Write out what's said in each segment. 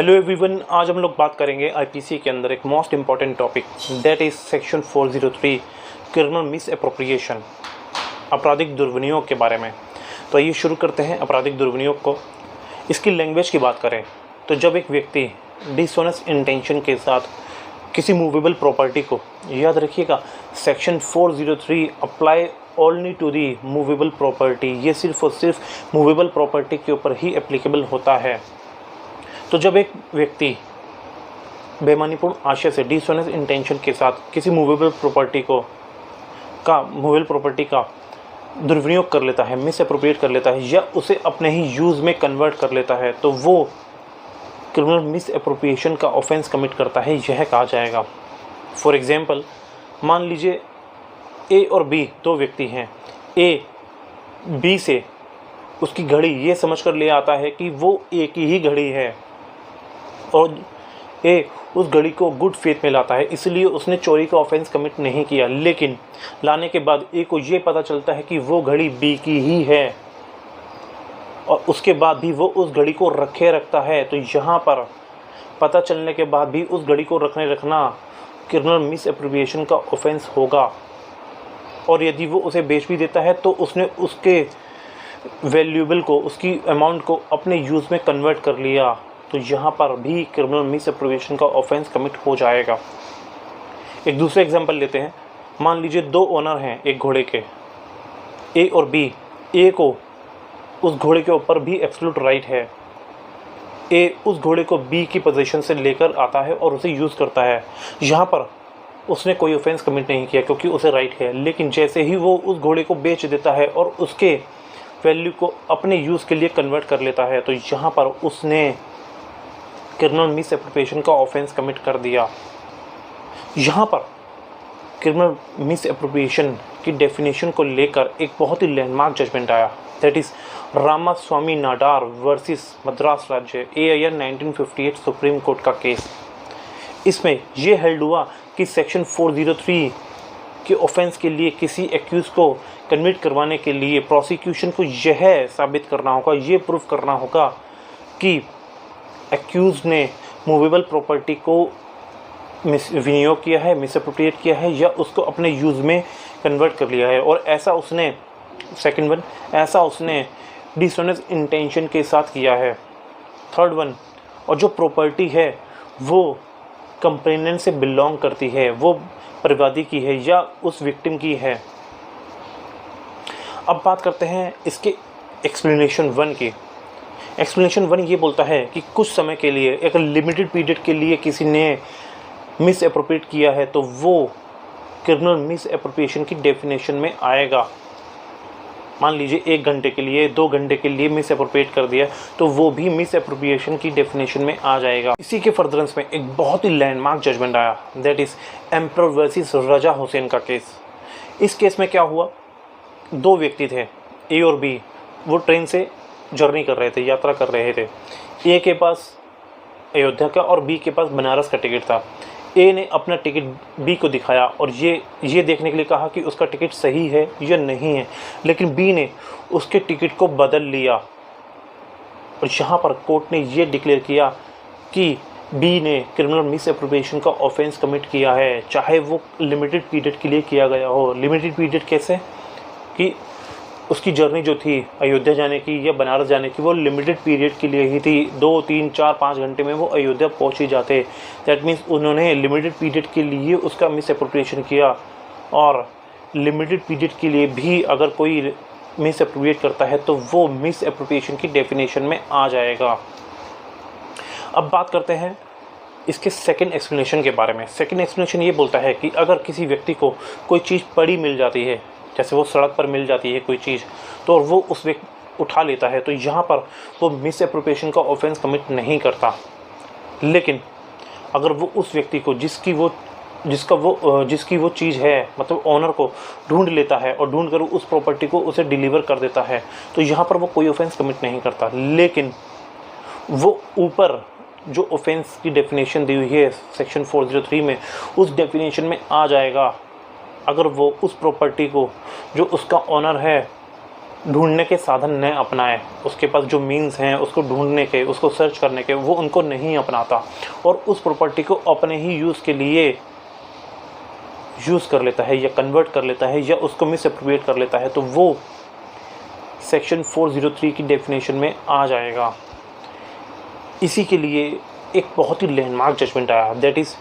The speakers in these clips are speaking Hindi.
हेलो एवरीवन, आज हम लोग बात करेंगे आईपीसी के अंदर एक most important topic that is section 403 criminal miss appropriation, आपराधिक दुर्विनियोग के बारे में। तो आइए शुरू करते हैं आपराधिक दुर्विनियोग को। इसकी लैंग्वेज की बात करें तो जब एक व्यक्ति डिसऑनेस्ट इंटेंशन के साथ किसी मूवेबल प्रॉपर्टी को, याद रखिएगा section 403 apply only to the movable property, ये सिर्फ और सिर्फ मूवेबल प्रॉपर्टी के ऊपर ही एप्लीकेबल होता है। तो जब एक व्यक्ति बेईमानीपूर्ण आशय से डिसऑनेस्ट इंटेंशन के साथ किसी मूवेबल प्रॉपर्टी का दुर्विनियोग कर लेता है, मिस एप्रोप्रिएट कर लेता है या उसे अपने ही यूज़ में कन्वर्ट कर लेता है, तो वो क्रिमिनल मिस एप्रोप्रिएशन का ऑफेंस कमिट करता है, यह कहा जाएगा। फॉर एग्जांपल, मान लीजिए ए और बी दो व्यक्ति हैं। ए बी से उसकी घड़ी ये समझकर ले आता है कि वो ए की ही घड़ी है और ए उस घड़ी को गुड फेथ में लाता है, इसलिए उसने चोरी का ऑफेंस कमिट नहीं किया। लेकिन लाने के बाद ए को ये पता चलता है कि वो घड़ी बी की ही है और उसके बाद भी वो उस घड़ी को रखता है, तो यहाँ पर पता चलने के बाद भी उस घड़ी को रखना क्रिमिनल मिस एप्रोप्रिएशन का ऑफेंस होगा। और यदि वो उसे बेच भी देता है तो उसने उसके वैल्यूएबल को, उसकी अमाउंट को अपने यूज़ में कन्वर्ट कर लिया, तो यहाँ पर भी क्रिमिनल मिस एप्रोप्रिएशन का ऑफेंस कमिट हो जाएगा। एक दूसरा एग्जांपल लेते हैं। मान लीजिए दो ओनर हैं एक घोड़े के, ए और बी। ए को उस घोड़े के ऊपर भी एब्सोल्यूट राइट है। ए उस घोड़े को बी की पोजीशन से लेकर आता है और उसे यूज़ करता है। यहाँ पर उसने कोई ऑफेंस कमिट नहीं किया क्योंकि उसे राइट है। लेकिन जैसे ही वो उस घोड़े को बेच देता है और उसके वैल्यू को अपने यूज़ के लिए कन्वर्ट कर लेता है, तो यहाँ पर उसने क्रिमिनल मिस एप्रोप्रिएशन का ऑफेंस कमिट कर दिया। यहाँ पर क्रिमिनल मिस एप्रोप्रिएशन की डेफिनेशन को लेकर एक बहुत ही लैंडमार्क जजमेंट आया, that is Ramaswamy Nadar versus Madras राज्य AIR 1958 सुप्रीम कोर्ट का केस। इसमें ये हेल्ड हुआ कि सेक्शन 403 के ऑफेंस के लिए किसी एक्यूज़ को कन्विक्ट करवाने के लिए प्रोसिक्यूशन को यह साबित करना होगा, ये प्रूफ करना होगा कि एक्यूज़ ने मूवेबल प्रॉपर्टी को विनियोग किया है, मिस एप्रोप्रिएट किया है या उसको अपने यूज़ में कन्वर्ट कर लिया है। और ऐसा उसने ऐसा उसने डिसऑनेस्ट इंटेंशन के साथ किया है। थर्ड वन, और जो प्रॉपर्टी है वो कंप्लेनेंट से बिलोंग करती है, वो परिवादी की है या उस विक्टिम की है। अब बात करते हैं इसके एक्सप्लेनेशन 1 की। एक्सप्लेनेशन 1 ये बोलता है कि कुछ समय के लिए, एक लिमिटेड पीरियड के लिए किसी ने मिस एप्रोप्रिएट किया है तो वो क्रिमिनल मिस एप्रोप्रिएशन की डेफिनेशन में आएगा। मान लीजिए 1 घंटे के लिए, 2 घंटे के लिए मिस एप्रोप्रिएट कर दिया तो वो भी मिस एप्रोप्रिएशन की डेफिनेशन में आ जाएगा। इसी के फर्दरेंस में एक बहुत ही लैंडमार्क जजमेंट आया, दैट इज़ एम्परर वर्सेस रजा हुसैन का केस। इस केस में क्या हुआ, दो व्यक्ति थे ए और बी, वो ट्रेन से जर्नी कर रहे थे, यात्रा कर रहे थे। ए के पास अयोध्या का और बी के पास बनारस का टिकट था। ए ने अपना टिकट बी को दिखाया और ये देखने के लिए कहा कि उसका टिकट सही है या नहीं है, लेकिन बी ने उसके टिकट को बदल लिया। और यहाँ पर कोर्ट ने ये डिक्लेयर किया कि बी ने क्रिमिनल मिस एप्रोप्रिएशन का ऑफेंस कमिट किया है, चाहे वो लिमिटेड पीरियड के लिए किया गया हो। लिमिटेड पीरियड कैसे कि उसकी जर्नी जो थी अयोध्या जाने की या बनारस जाने की, वो लिमिटेड पीरियड के लिए ही थी। 2, 3, 4, 5 घंटे में वो अयोध्या पहुंच ही जाते। दैट मीन्स उन्होंने लिमिटेड पीरियड के लिए उसका मिस एप्रोप्रिएशन किया। और लिमिटेड पीरियड के लिए भी अगर कोई मिस एप्रोप्रिएट करता है तो वो मिस एप्रोप्रिएशन की डेफिनेशन में आ जाएगा। अब बात करते हैं इसके सेकेंड एक्सप्लेनेशन के बारे में। सेकेंड एक्सप्लेनेशन ये बोलता है कि अगर किसी व्यक्ति को कोई चीज़ पड़ी मिल जाती है, जैसे वो सड़क पर मिल जाती है कोई चीज़, तो वो उस व्यक्ति उठा लेता है, तो यहाँ पर वो मिस एप्रोप्रिएशन का ऑफेंस कमिट नहीं करता। लेकिन अगर वो उस व्यक्ति को जिसकी वो चीज़ है, मतलब ऑनर को ढूंढ लेता है और ढूंढ कर उस प्रॉपर्टी को उसे डिलीवर कर देता है, तो यहाँ पर वो कोई ऑफेंस कमिट नहीं करता। लेकिन वो ऊपर जो ऑफेंस की डेफिनेशन दी हुई है सेक्शन 403 में, उस डेफिनेशन में आ जाएगा अगर वो उस प्रॉपर्टी को जो उसका ऑनर है ढूंढने के साधन न अपनाए, उसके पास जो मीन्स हैं उसको ढूंढने के, उसको सर्च करने के, वो उनको नहीं अपनाता और उस प्रॉपर्टी को अपने ही यूज़ के लिए यूज़ कर लेता है या कन्वर्ट कर लेता है या उसको मिस एप्रोप्रिएट कर लेता है, तो वो सेक्शन 403 की डेफिनेशन में आ जाएगा। इसी के लिए एक बहुत ही लैंडमार्क जजमेंट आया, दैट इज़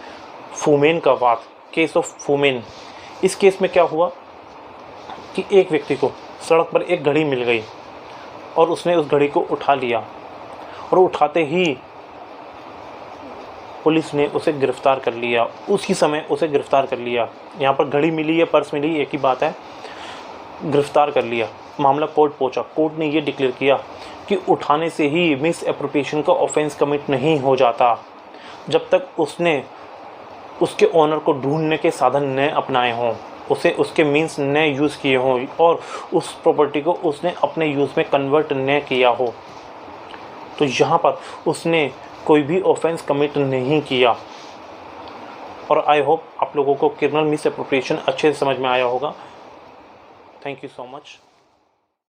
फूमेन का वाद, केस ऑफ फूमेन। इस केस में क्या हुआ कि एक व्यक्ति को सड़क पर एक घड़ी मिल गई और उसने उस घड़ी को उठा लिया और उठाते ही पुलिस ने उसे गिरफ़्तार कर लिया, उसी समय उसे गिरफ़्तार कर लिया। यहाँ पर घड़ी मिली या पर्स मिली एक ही बात है, गिरफ़्तार कर लिया। मामला कोर्ट पहुँचा, कोर्ट ने ये डिक्लेयर किया कि उठाने से ही मिस एप्रोप्रिएशन का ऑफेंस कमिट नहीं हो जाता जब तक उसने उसके ऑनर को ढूंढने के साधन न अपनाए हों, उसे उसके मीन्स न यूज़ किए हों और उस प्रॉपर्टी को उसने अपने यूज़ में कन्वर्ट न किया हो। तो यहाँ पर उसने कोई भी ऑफेंस कमिट नहीं किया। और आई होप आप लोगों को क्रिमिनल मिस एप्रोप्रिएशन अच्छे से समझ में आया होगा। Thank you so much.